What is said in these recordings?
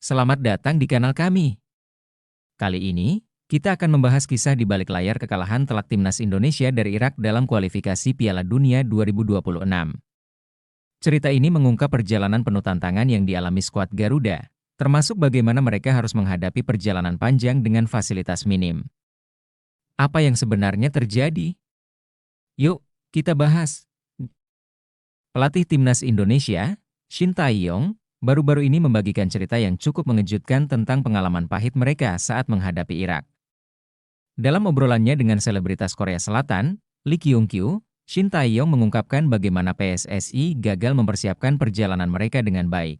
Selamat datang di kanal kami. Kali ini, kita akan membahas kisah di balik layar kekalahan telak timnas Indonesia dari Irak dalam kualifikasi Piala Dunia 2026. Cerita ini mengungkap perjalanan penuh tantangan yang dialami skuad Garuda, termasuk bagaimana mereka harus menghadapi perjalanan panjang dengan fasilitas minim. Apa yang sebenarnya terjadi? Yuk, kita bahas. Pelatih timnas Indonesia, Shin Tae-yong, baru-baru ini membagikan cerita yang cukup mengejutkan tentang pengalaman pahit mereka saat menghadapi Irak. Dalam obrolannya dengan selebritas Korea Selatan, Lee Kyung-kyu, Shin Tae-yong mengungkapkan bagaimana PSSI gagal mempersiapkan perjalanan mereka dengan baik.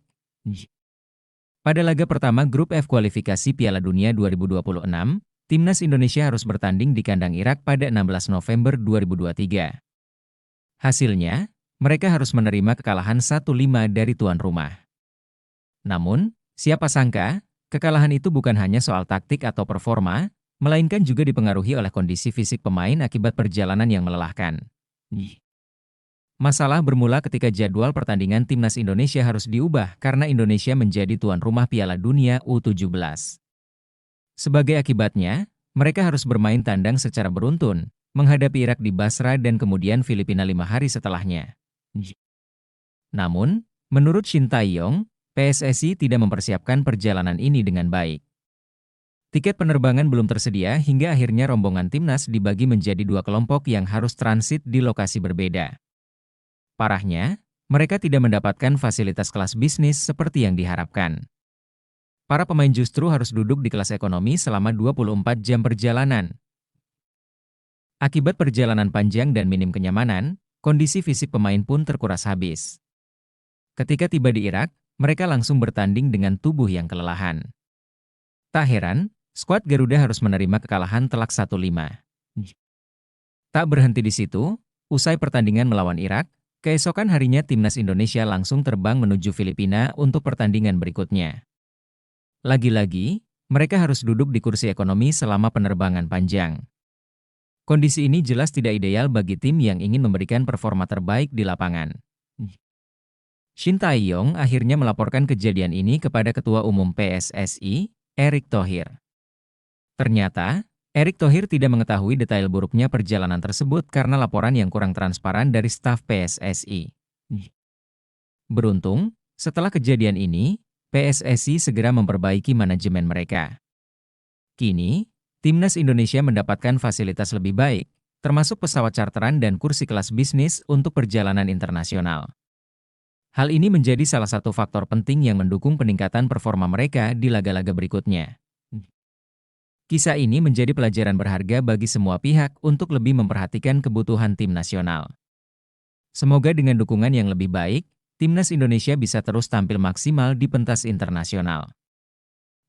Pada laga pertama grup F kualifikasi Piala Dunia 2026, timnas Indonesia harus bertanding di kandang Irak pada 16 November 2023. Hasilnya, mereka harus menerima kekalahan 1-5 dari tuan rumah. Namun, siapa sangka, kekalahan itu bukan hanya soal taktik atau performa, melainkan juga dipengaruhi oleh kondisi fisik pemain akibat perjalanan yang melelahkan. Masalah bermula ketika jadwal pertandingan timnas Indonesia harus diubah karena Indonesia menjadi tuan rumah Piala Dunia U17. Sebagai akibatnya, mereka harus bermain tandang secara beruntun, menghadapi Irak di Basra dan kemudian Filipina 5 hari setelahnya. Namun, menurut Shin Tae-yong, PSSI tidak mempersiapkan perjalanan ini dengan baik. Tiket penerbangan belum tersedia hingga akhirnya rombongan timnas dibagi menjadi dua kelompok yang harus transit di lokasi berbeda. Parahnya, mereka tidak mendapatkan fasilitas kelas bisnis seperti yang diharapkan. Para pemain justru harus duduk di kelas ekonomi selama 24 jam perjalanan. Akibat perjalanan panjang dan minim kenyamanan, kondisi fisik pemain pun terkuras habis. Ketika tiba di Irak, mereka langsung bertanding dengan tubuh yang kelelahan. Tak heran, skuad Garuda harus menerima kekalahan telak 1-5. Tak berhenti di situ, usai pertandingan melawan Irak, keesokan harinya timnas Indonesia langsung terbang menuju Filipina untuk pertandingan berikutnya. Lagi-lagi, mereka harus duduk di kursi ekonomi selama penerbangan panjang. Kondisi ini jelas tidak ideal bagi tim yang ingin memberikan performa terbaik di lapangan. Shin Tae-yong akhirnya melaporkan kejadian ini kepada Ketua Umum PSSI, Erick Thohir. Ternyata, Erick Thohir tidak mengetahui detail buruknya perjalanan tersebut karena laporan yang kurang transparan dari staf PSSI. Beruntung, setelah kejadian ini, PSSI segera memperbaiki manajemen mereka. Kini, timnas Indonesia mendapatkan fasilitas lebih baik, termasuk pesawat charteran dan kursi kelas bisnis untuk perjalanan internasional. Hal ini menjadi salah satu faktor penting yang mendukung peningkatan performa mereka di laga-laga berikutnya. Kisah ini menjadi pelajaran berharga bagi semua pihak untuk lebih memperhatikan kebutuhan tim nasional. Semoga dengan dukungan yang lebih baik, timnas Indonesia bisa terus tampil maksimal di pentas internasional.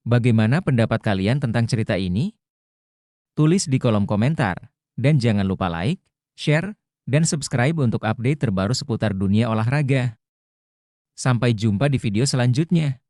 Bagaimana pendapat kalian tentang cerita ini? Tulis di kolom komentar, dan jangan lupa like, share, dan subscribe untuk update terbaru seputar dunia olahraga. Sampai jumpa di video selanjutnya.